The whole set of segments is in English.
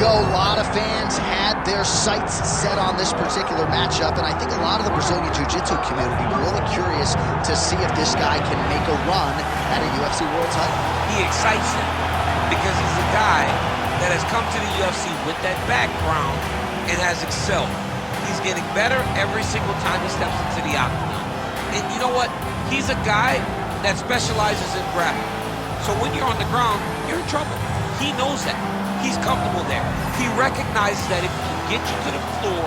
go. A lot of fans had their sights set on this particular matchup, and I think a lot of the Brazilian Jiu-Jitsu community really curious to see if this guy can make a run at a UFC world title. He excites him because he's a guy that has come to the UFC with that background and has excelled. He's getting better every single time he steps into the octagon. And you know what? He's a guy that specializes in grappling. So when you're on the ground, you're in trouble. He knows that. He's comfortable there. He recognizes that if he can get you to the floor,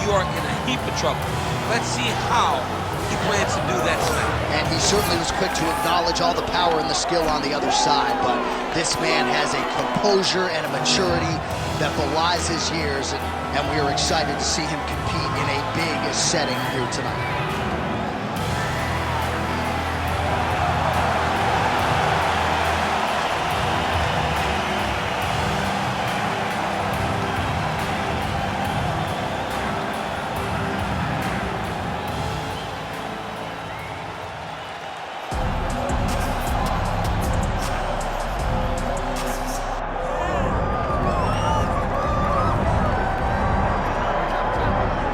you are in a heap of trouble. Let's see how he plans to do that tonight. And he certainly was quick to acknowledge all the power and the skill on the other side, but this man has a composure and a maturity that belies his years, and we are excited to see him compete in a big setting here tonight.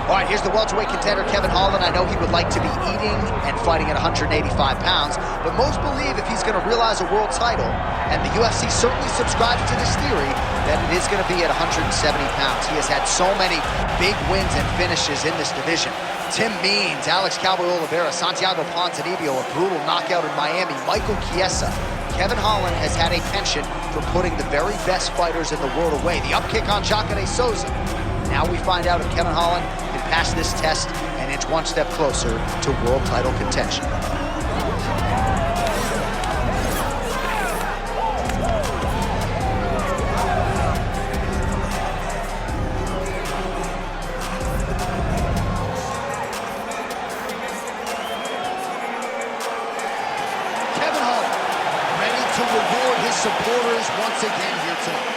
All right, here's the welterweight contender, Kevin Holland. I know he would like to be eating and fighting at 185 pounds, but most believe if he's going to realize a world title, and the UFC certainly subscribes to this theory, that it is going to be at 170 pounds. He has had so many big wins and finishes in this division. Tim Means, Alex Cowboy Oliveira, Santiago Ponzinibbio, a brutal knockout in Miami, Michael Chiesa. Kevin Holland has had a penchant for putting the very best fighters in the world away. The upkick on Jacare Souza. Now we find out if Kevin Holland can pass this test and inch one step closer to world title contention. Kevin Holland, ready to reward his supporters once again here tonight.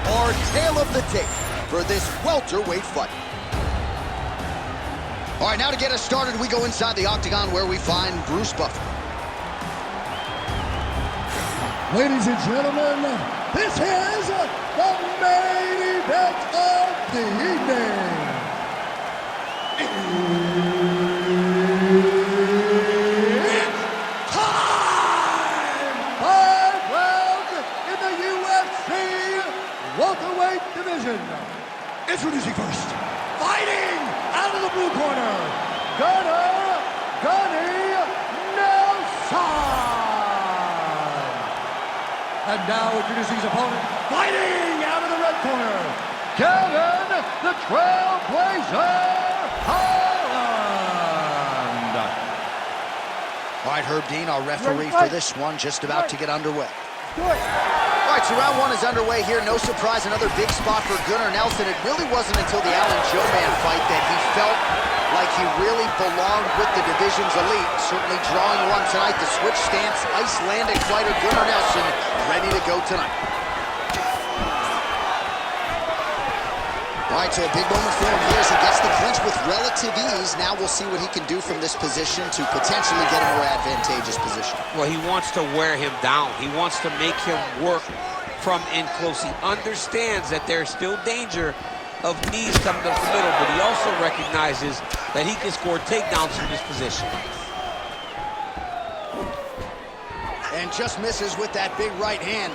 Our tale of the tape for this welterweight fight. All right, now to get us started, we go inside the octagon where we find Bruce Buffer. Ladies and gentlemen, this is the main event of the evening. It's time! 5 rounds in the UFC welterweight division. Introducing first, fighting out of the blue corner, Gunnar Nelson. And now introducing his opponent, fighting out of the red corner, Kevin the Trailblazer Holland. All right, Herb Dean, our referee for this one, just about to get underway. All right, so round one is underway here. No surprise, another big spot for Gunnar Nelson. It really wasn't until the Allen Joman fight that he felt like he really belonged with the division's elite. Certainly drawing one tonight. The switch stance, Icelandic fighter Gunnar Nelson, ready to go tonight. All right, so a big moment for him here as he gets the clinch with relative ease. Now we'll see what he can do from this position to potentially get a more advantageous position. Well, he wants to wear him down. He wants to make him work from in close. He understands that there's still danger of knees coming up the middle, but he also recognizes that he can score takedowns from this position. And just misses with that big right hand.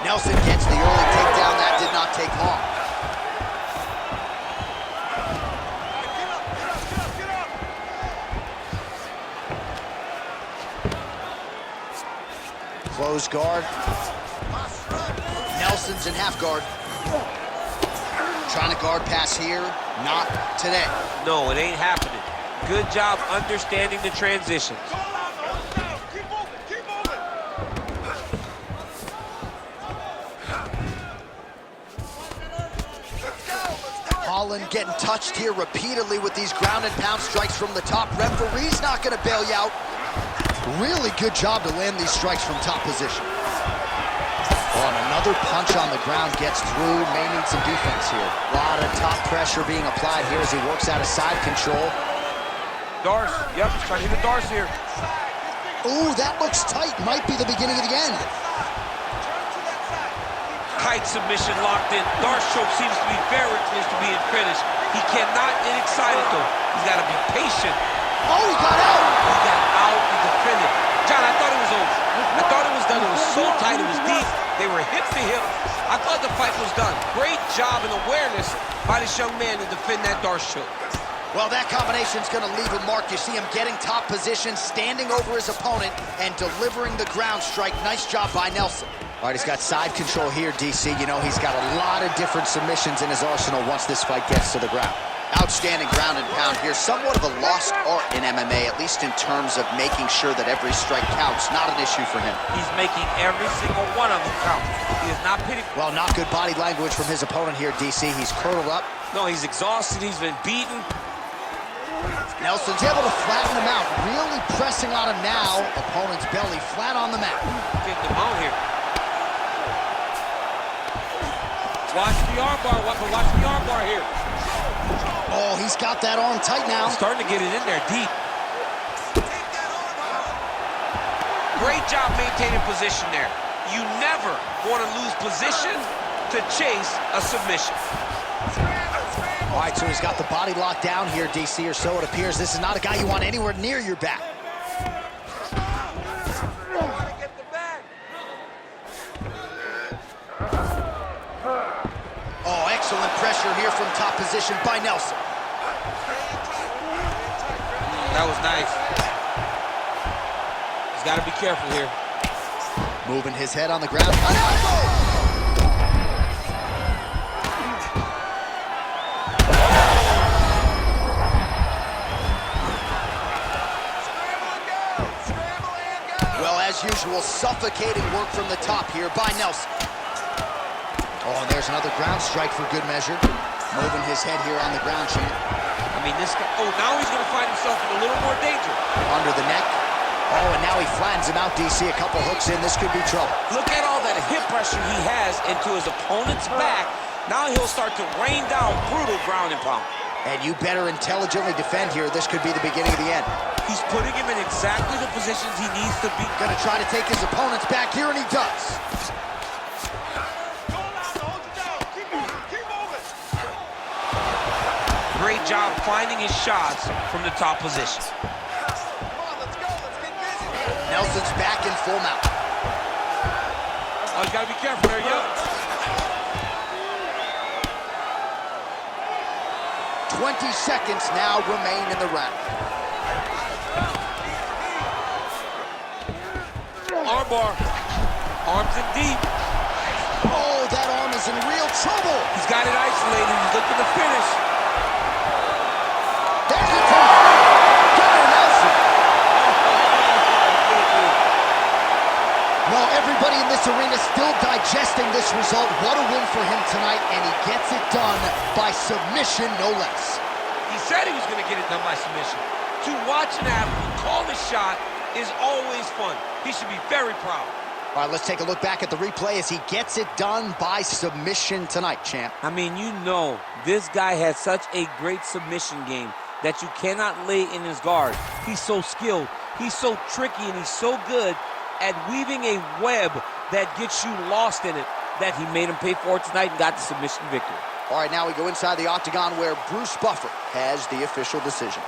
Nelson gets the early takedown. That did not take long. Close guard. Nelson's in half guard. Trying to guard pass here. Not today. No, it ain't happening. Good job understanding the transitions. Holland getting touched here repeatedly with these ground and pound strikes from the top. Referee's not going to bail you out. Really good job to land these strikes from top position. Oh, and Another punch on the ground gets through. May need some defense here. A lot of top pressure being applied here as he works out of side control. Darce, yep, he's trying to hit the Darce here. Ooh, that looks tight. Might be the beginning of the end. Tight submission locked in. Darce choke seems to be very close to being finished. He cannot get excited though. He's got to be patient. Oh, he got out. He got out and defended. John, I thought it was over. I thought it was done. It was so tight. It was deep. They were hip to hip. I thought the fight was done. Great job and awareness by this young man to defend that Darce choke. Well, that combination's going to leave a mark. You see him getting top position, standing over his opponent, and delivering the ground strike. Nice job by Nelson. All right, he's got side control here, DC. You know, he's got a lot of different submissions in his arsenal once this fight gets to the ground. Outstanding ground and pound here. Somewhat of a lost art in MMA, at least in terms of making sure that every strike counts. Not an issue for him. He's making every single one of them count. He is not pitting. Well, not good body language from his opponent here, DC. He's curled up. No, he's exhausted. He's been beaten. Nelson's able to flatten him out. Really pressing on him now. Opponent's belly flat on the mat. Getting him out here. Watch the armbar, watch the armbar here. Oh, he's got that arm tight now. He's starting to get it in there deep. Great job maintaining position there. You never want to lose position to chase a submission. All right, so he's got the body locked down here, DC, or so it appears. This is not a guy you want anywhere near your back. Oh, excellent pressure here from top position by Nelson. That was nice. He's got to be careful here. Moving his head on the ground. An elbow! Well, as usual, suffocating work from the top here by Nelson. Oh, and there's another ground strike for good measure. Moving his head here on the ground, champ. I mean, this guy, oh, now he's going to find himself in a little more danger. Under the neck. Oh, and now he flattens him out, DC. A couple hooks in. This could be trouble. Look at all that hip pressure he has into his opponent's back. Now he'll start to rain down brutal ground and pound. And you better intelligently defend here. This could be the beginning of the end. He's putting him in exactly the positions he needs to be. Gonna try to take his opponent's back here, and he does. Great job finding his shots from the top position. Nelson's back in full mount. Oh, you gotta be careful there, yo. 20 seconds now remain in the round. Armbar. Arms in deep. Oh, that arm is in real trouble. He's got it isolated. He's looking to finish. There's the two. Gunnar Nelson. Well, everybody in this arena still digesting this result. What a win for him tonight, and he gets it done by submission, no less. He said he was going to get it done by submission. To watch an athlete call the shot is always fun. He should be very proud. All right, let's take a look back at the replay as he gets it done by submission tonight, champ. I mean, you know, this guy has such a great submission game that you cannot lay in his guard. He's so skilled, he's so tricky, and he's so good at weaving a web that gets you lost in it that he made him pay for it tonight and got the submission victory. All right, now we go inside the octagon where Bruce Buffer has the official decision.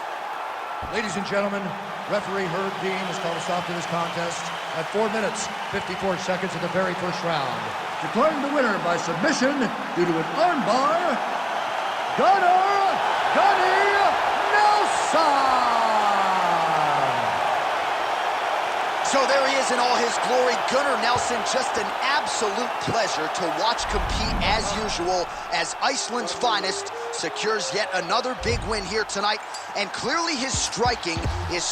Ladies and gentlemen, referee Herb Dean has called a stop to this contest at 4 minutes, 54 seconds of the very first round. Declaring the winner by submission due to an armbar, Gunnar Nelson! So there he is in all his glory. Gunnar Nelson, just an absolute pleasure to watch compete as usual as Iceland's finest secures yet another big win here tonight. And clearly his striking is